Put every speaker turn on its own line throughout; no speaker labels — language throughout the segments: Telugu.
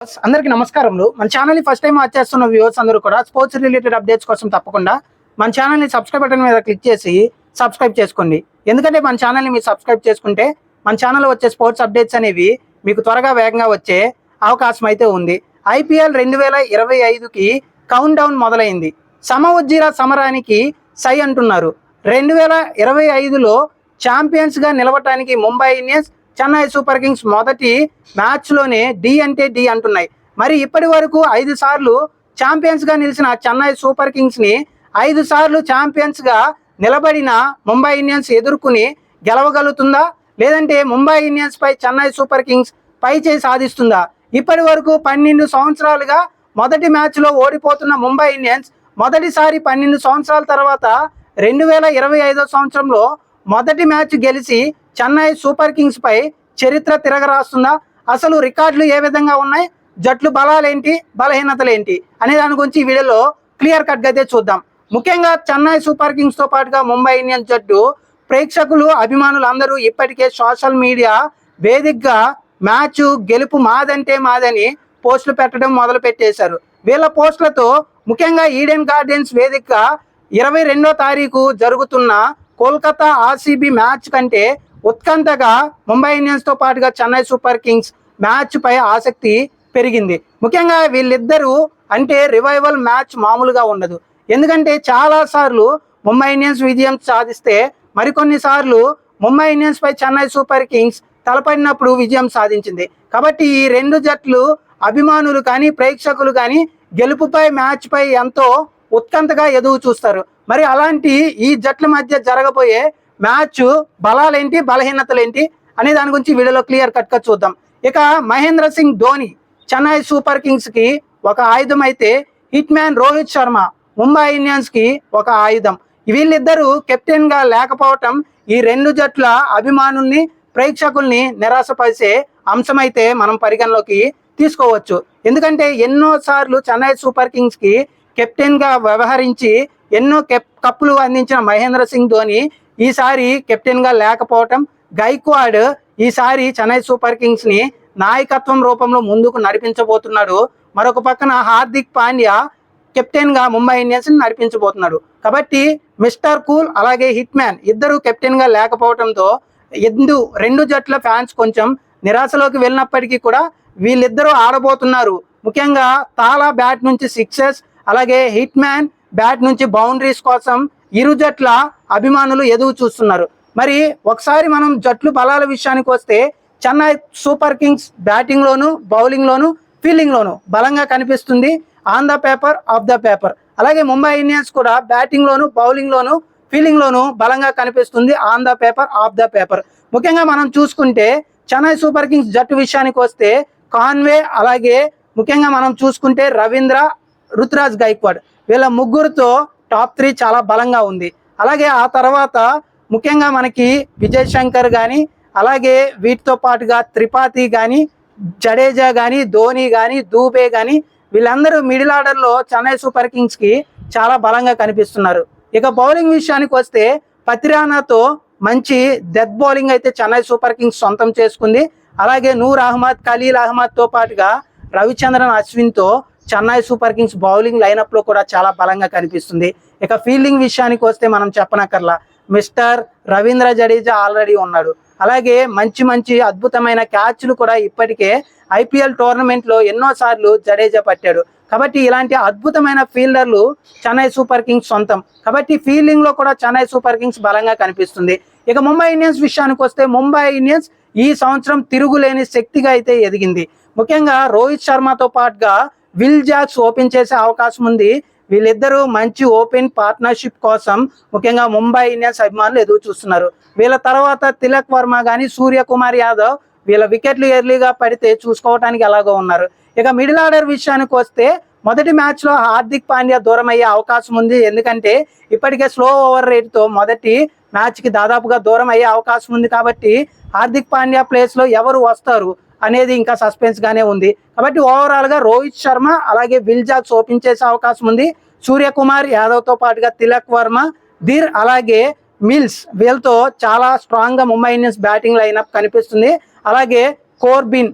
అందరికీ నమస్కారములు. మన ఛానల్ని ఫస్ట్ టైం వాచ్ చేస్తున్న వ్యూవర్స్ అందరూ కూడా స్పోర్ట్స్ రిలేటెడ్ అప్డేట్స్ కోసం తప్పకుండా మన ఛానల్ని సబ్స్క్రైబ్ బటన్ మీద క్లిక్ చేసి సబ్స్క్రైబ్ చేసుకోండి. ఎందుకంటే మన ఛానల్ని మీరు సబ్స్క్రైబ్ చేసుకుంటే మన ఛానల్లో వచ్చే స్పోర్ట్స్ అప్డేట్స్ అనేవి మీకు త్వరగా వేగంగా వచ్చే అవకాశం అయితే ఉంది. IPL 2025కి కౌంట్ డౌన్ మొదలైంది. సమఉజ్జీరా సమరానికి సై అంటున్నారు. 2025లో ఛాంపియన్స్గా నిలవటానికి Mumbai Indians, Chennai super kings మొదటి మ్యాచ్లోనే డి అంటే డి అంటున్నాయి. మరి ఇప్పటి వరకు 5 సార్లు ఛాంపియన్స్గా నిలిచిన చెన్నై సూపర్ కింగ్స్ని 5 సార్లు ఛాంపియన్స్గా నిలబడిన ముంబై ఇండియన్స్ ఎదుర్కొని గెలవగలుగుతుందా, లేదంటే ముంబై ఇండియన్స్ పై చెన్నై సూపర్ కింగ్స్ పై చేయి సాధిస్తుందా? ఇప్పటి వరకు 12 సంవత్సరాలుగా మొదటి మ్యాచ్లో ఓడిపోతున్న ముంబై ఇండియన్స్ మొదటిసారి 12 సంవత్సరాల తర్వాత 2025 సంవత్సరంలో మొదటి మ్యాచ్ గెలిచి చెన్నై సూపర్ కింగ్స్ పై చరిత్ర తిరగరాస్తుందా? అసలు రికార్డులు ఏ విధంగా ఉన్నాయి, జట్లు బలాలేంటి, బలహీనతలేంటి అనే దాని గురించి ఈ వీడియోలో క్లియర్ కట్గా అయితే చూద్దాం. ముఖ్యంగా చెన్నై సూపర్ కింగ్స్తో పాటుగా ముంబై ఇండియన్స్ జట్టు ప్రేక్షకులు, అభిమానులు అందరూ ఇప్పటికే సోషల్ మీడియా వేదికగా మ్యాచ్ గెలుపు మాదంటే మాదని పోస్టులు పెట్టడం మొదలు పెట్టేశారు. వీళ్ళ పోస్టులతో ముఖ్యంగా ఈడెన్ గార్డెన్స్ వేదికగా 22వ తారీఖు జరుగుతున్న కోల్కతా RCB మ్యాచ్ కంటే ఉత్కంఠగా ముంబై ఇండియన్స్తో పాటుగా చెన్నై సూపర్ కింగ్స్ మ్యాచ్ పై ఆసక్తి పెరిగింది. ముఖ్యంగా వీళ్ళిద్దరూ అంటే రివైవల్ మ్యాచ్ మామూలుగా ఉండదు. ఎందుకంటే చాలాసార్లు ముంబై ఇండియన్స్ విజయం సాధిస్తే మరికొన్నిసార్లు ముంబై ఇండియన్స్ పై చెన్నై సూపర్ కింగ్స్ తలపడినప్పుడు విజయం సాధించింది. కాబట్టి ఈ రెండు జట్లు అభిమానులు కానీ ప్రేక్షకులు కానీ గెలుపుపై మ్యాచ్ పై ఎంతో ఉత్కంఠగా ఎదురు చూస్తారు. మరి అలాంటి ఈ జట్ల మధ్య జరగబోయే మ్యాచ్ బలాలేంటి, బలహీనతలేంటి అనే దాని గురించి వీడియోలో క్లియర్ కట్గా చూద్దాం. ఇక మహేంద్ర సింగ్ ధోని చెన్నై సూపర్ కింగ్స్కి ఒక ఆయుధం అయితే, హిట్ మ్యాన్ రోహిత్ శర్మ ముంబై ఇండియన్స్కి ఒక ఆయుధం. వీళ్ళిద్దరూ కెప్టెన్గా లేకపోవటం ఈ రెండు జట్ల అభిమానుల్ని, ప్రేక్షకుల్ని నిరాశపరిచే అంశమైతే మనం పరిగణలోకి తీసుకోవచ్చు. ఎందుకంటే ఎన్నోసార్లు చెన్నై సూపర్ కింగ్స్కి కెప్టెన్గా వ్యవహరించి ఎన్నో కప్పులు అందించిన మహేంద్ర సింగ్ ధోని ఈసారి కెప్టెన్గా లేకపోవటం, గైక్వాడ్ ఈసారి చెన్నై సూపర్ కింగ్స్ని నాయకత్వం రూపంలో ముందుకు నడిపించబోతున్నాడు. మరొక పక్కన హార్దిక్ పాండ్యా కెప్టెన్గా ముంబై ఇండియన్స్ని నడిపించబోతున్నాడు. కాబట్టి మిస్టర్ కూల్ అలాగే హిట్ మ్యాన్ ఇద్దరు కెప్టెన్గా లేకపోవడంతో రెండు జట్ల ఫ్యాన్స్ కొంచెం నిరాశలోకి వెళ్ళినప్పటికీ కూడా వీళ్ళిద్దరూ ఆడబోతున్నారు. ముఖ్యంగా తాలా బ్యాట్ నుంచి సిక్సెస్, అలాగే హిట్ మ్యాన్ బ్యాట్ నుంచి బౌండరీస్ కోసం ఇరు జట్ల అభిమానులు ఎదురు చూస్తున్నారు. మరి ఒకసారి మనం జట్లు బలాల విషయానికి వస్తే, చెన్నై సూపర్ కింగ్స్ బ్యాటింగ్లోను, బౌలింగ్లోను, ఫీల్డింగ్లోను బలంగా కనిపిస్తుంది on the paper, of the paper. అలాగే ముంబై ఇండియన్స్ కూడా బ్యాటింగ్లోను, బౌలింగ్లోను, ఫీల్డింగ్లోను బలంగా కనిపిస్తుంది on the paper, of the paper. ముఖ్యంగా మనం చూసుకుంటే చెన్నై సూపర్ కింగ్స్ జట్టు విషయానికి వస్తే కాన్వే, అలాగే ముఖ్యంగా మనం చూసుకుంటే రవీంద్ర, రుతురాజ్ గైక్వాడ్ వీళ్ళ ముగ్గురుతో టాప్ 3 చాలా బలంగా ఉంది. అలాగే ఆ తర్వాత ముఖ్యంగా మనకి విజయ్ శంకర్ కానీ, అలాగే వీటితో పాటుగా త్రిపాఠి కానీ, జడేజా కానీ, ధోని కానీ, దూబే కానీ వీళ్ళందరూ మిడిల్ ఆర్డర్లో చెన్నై సూపర్ కింగ్స్కి చాలా బలంగా కనిపిస్తున్నారు. ఇక బౌలింగ్ విషయానికి వస్తే పతిరానాతో మంచి డెత్ బౌలింగ్ అయితే చెన్నై సూపర్ కింగ్స్ సొంతం చేసుకుంది. అలాగే నూర్ అహ్మద్, ఖలీల్ అహ్మద్తో పాటుగా రవిచంద్రన్ అశ్విన్తో చెన్నై సూపర్ కింగ్స్ బౌలింగ్ లైనప్లో కూడా చాలా బలంగా కనిపిస్తుంది. ఇక ఫీల్డింగ్ విషయానికి వస్తే మనం చెప్పనక్కర్లా, మిస్టర్ రవీంద్ర జడేజా ఆల్రెడీ ఉన్నాడు. అలాగే మంచి అద్భుతమైన క్యాచ్లు కూడా ఇప్పటికే IPL టోర్నమెంట్లో ఎన్నోసార్లు జడేజా పట్టాడు. కాబట్టి ఇలాంటి అద్భుతమైన ఫీల్డర్లు చెన్నై సూపర్ కింగ్స్ సొంతం. కాబట్టి ఫీల్డింగ్లో కూడా చెన్నై సూపర్ కింగ్స్ బలంగా కనిపిస్తుంది. ఇక ముంబై ఇండియన్స్ విషయానికి వస్తే ముంబై ఇండియన్స్ ఈ సంవత్సరం తిరుగులేని శక్తిగా అయితే ఎదిగింది. ముఖ్యంగా రోహిత్ శర్మతో పాటుగా విల్ జాక్స్ ఓపెన్ చేసే అవకాశం ఉంది. వీళ్ళిద్దరూ మంచి ఓపెన్ పార్ట్నర్షిప్ కోసం ముఖ్యంగా ముంబై ఇండియన్స్ అభిమానులు ఎదురు చూస్తున్నారు. వీళ్ళ తర్వాత తిలక్ వర్మ కానీ, సూర్యకుమార్ యాదవ్ వీళ్ళ వికెట్లు ఎర్లీగా పడితే చూసుకోవడానికి ఎలాగో ఉన్నారు. ఇక మిడిల్ ఆర్డర్ విషయానికి వస్తే మొదటి మ్యాచ్లో హార్దిక్ పాండ్యా దూరం అయ్యే అవకాశం ఉంది. ఎందుకంటే ఇప్పటికే స్లో ఓవర్ రేట్తో మొదటి మ్యాచ్కి దాదాపుగా దూరం అయ్యే అవకాశం ఉంది. కాబట్టి హార్దిక్ పాండ్యా ప్లేస్లో ఎవరు వస్తారు అనేది ఇంకా సస్పెన్స్గానే ఉంది. కాబట్టి ఓవరాల్గా రోహిత్ శర్మ అలాగే విల్ జాక్స్ ఓపెన్ చేసే అవకాశం ఉంది. సూర్యకుమార్ యాదవ్తో పాటుగా తిలక్ వర్మ, ధీర్ అలాగే మిల్స్ వీళ్ళతో చాలా స్ట్రాంగ్గా ముంబై ఇండియన్స్ బ్యాటింగ్ లైనప్ కనిపిస్తుంది. అలాగే కోర్బిన్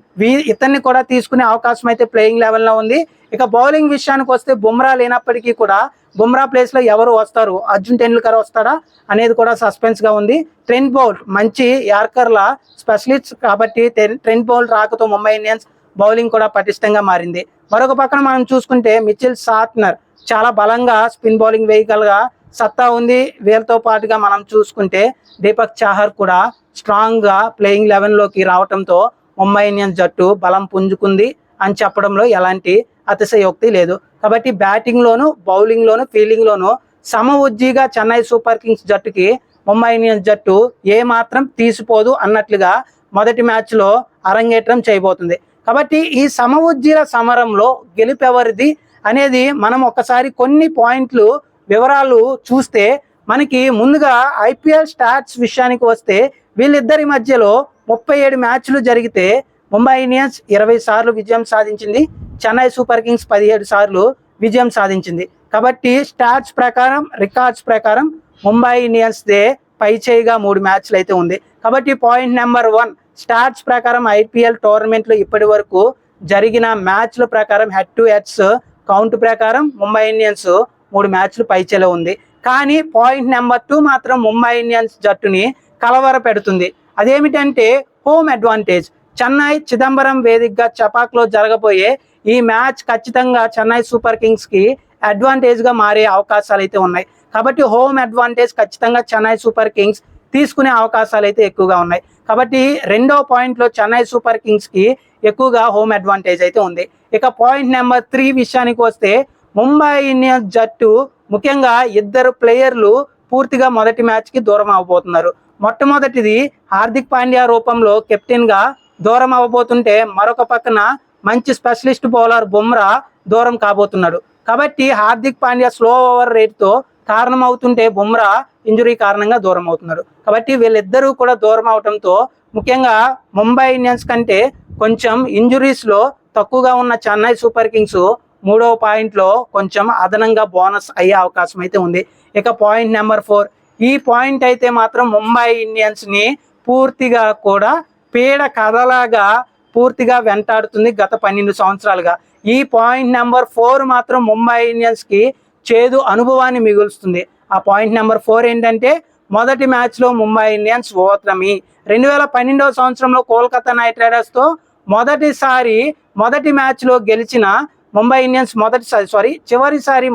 ఇతన్ని కూడా తీసుకునే అవకాశం అయితే ప్లేయింగ్ లెవెల్లో ఉంది. ఇక బౌలింగ్ విషయానికి వస్తే బుమ్రా లేనప్పటికీ కూడా బుమ్రా ప్లేస్ లో ఎవరు వస్తారు, అర్జున్ టెండూల్కర్ వస్తాడా అనేది కూడా సస్పెన్స్ గా ఉంది. ట్రెంట్ బౌల్ట్ మంచి యార్కర్ల స్పెషలిస్ట్ కాబట్టి ట్రెంట్ బౌల్ట్ రాకతో ముంబై ఇండియన్స్ బౌలింగ్ కూడా పటిష్టంగా మారింది. మరొక పక్కన మనం చూసుకుంటే మిచెల్ సార్ట్నర్ చాలా బలంగా స్పిన్ బౌలింగ్ వేయగలగా సత్తా ఉంది. వీళ్ళతో పాటుగా మనం చూసుకుంటే దీపక్ చాహర్ కూడా స్ట్రాంగ్ గా ప్లేయింగ్ 11లోకి రావడంతో ముంబై ఇండియన్స్ జట్టు బలం పుంజుకుంది అని చెప్పడంలో ఎలాంటి అతిశయోక్తి లేదు. కాబట్టి బ్యాటింగ్ లోను, బౌలింగ్ లోను, ఫీల్డింగ్ లోను సమ ఉజ్జీగా చెన్నై సూపర్ కింగ్స్ జట్టుకి ముంబై ఇండియన్స్ జట్టు ఏ మాత్రం తీసిపోదు అన్నట్లుగా మొదటి మ్యాచ్ లో అరంగేట్రం చేయబోతుంది. కాబట్టి ఈ సమ ఉజ్జీల సమరంలో గెలుపెవరిది అనేది మనం ఒకసారి కొన్ని పాయింట్లు వివరాలు చూస్తే మనకి ముందుగా ఐపీఎల్ స్టాట్స్ విషయానికి వస్తే వీళ్ళిద్దరి మధ్యలో 37 మ్యాచ్లు జరిగితే ముంబై ఇండియన్స్ 20 సార్లు విజయం సాధించింది, చెన్నై సూపర్ కింగ్స్ 17 సార్లు విజయం సాధించింది. కాబట్టి స్టాట్స్ ప్రకారం, రికార్డ్స్ ప్రకారం ముంబై ఇండియన్స్ దే పై చేయిగా 3 మ్యాచ్లు అయితే ఉంది. కాబట్టి పాయింట్ నెంబర్ 1 స్టాట్స్ ప్రకారం ఐపీఎల్ టోర్నమెంట్లో ఇప్పటి వరకు జరిగిన మ్యాచ్ల ప్రకారం హెడ్ టు హెడ్స్ కౌంట్ ప్రకారం ముంబై ఇండియన్స్ 3 మ్యాచ్లు పైచేలో ఉంది. కానీ పాయింట్ నెంబర్ 2 మాత్రం ముంబై ఇండియన్స్ జట్టుని కలవర పెడుతుంది. అదేమిటంటే హోమ్ అడ్వాంటేజ్. చెన్నై చిదంబరం వేదికగా చపాక్లో జరగబోయే ఈ మ్యాచ్ ఖచ్చితంగా చెన్నై సూపర్ కింగ్స్ కి అడ్వాంటేజ్ గా మారే అవకాశాలు అయితే ఉన్నాయి. కాబట్టి హోమ్ అడ్వాంటేజ్ ఖచ్చితంగా చెన్నై సూపర్ కింగ్స్ తీసుకునే అవకాశాలు అయితే ఎక్కువగా ఉన్నాయి. కాబట్టి రెండో పాయింట్ లో చెన్నై సూపర్ కింగ్స్ కి ఎక్కువగా హోమ్ అడ్వాంటేజ్ అయితే ఉంది. ఇక పాయింట్ నెంబర్ 3 విషయానికి వస్తే ముంబై ఇండియన్స్ జట్టు ముఖ్యంగా ఇద్దరు ప్లేయర్లు పూర్తిగా మొదటి మ్యాచ్ కి దూరం అవబోతున్నారు. మొట్టమొదటిది హార్దిక్ పాండ్యా రూపంలో కెప్టెన్ గా దూరం అవ్వబోతుంటే మరొక పక్కన మంచి స్పెషలిస్ట్ బౌలర్ బుమ్రా దూరం కాబోతున్నాడు. కాబట్టి హార్దిక్ పాండ్యా స్లో ఓవర్ రేట్తో కారణం అవుతుంటే బుమ్రా ఇంజురీ కారణంగా దూరం అవుతున్నాడు. కాబట్టి వీళ్ళిద్దరూ కూడా దూరం అవడంతో ముఖ్యంగా ముంబై ఇండియన్స్ కంటే కొంచెం ఇంజురీస్ లో తక్కువగా ఉన్న చెన్నై సూపర్ కింగ్స్ 3వ పాయింట్లో కొంచెం అదనంగా బోనస్ అయ్యే అవకాశం అయితే ఉంది. ఇక పాయింట్ నెంబర్ 4 ఈ పాయింట్ అయితే మాత్రం ముంబై ఇండియన్స్ ని పూర్తిగా కూడా పీడ కథలాగా పూర్తిగా వెంటాడుతుంది గత 12 సంవత్సరాలుగా. ఈ పాయింట్ నెంబర్ 4 మాత్రం ముంబై ఇండియన్స్ కి చేదు అనుభవాన్ని మిగులుస్తుంది. ఆ పాయింట్ నెంబర్ 4 ఏంటంటే మొదటి మ్యాచ్ లో ముంబై ఇండియన్స్ ఓటమి. 2012వ సంవత్సరంలో కోల్కతా నైట్ రైడర్స్ తో మొదటి మ్యాచ్ లో గెలిచిన ముంబై ఇండియన్స్ చివరిసారి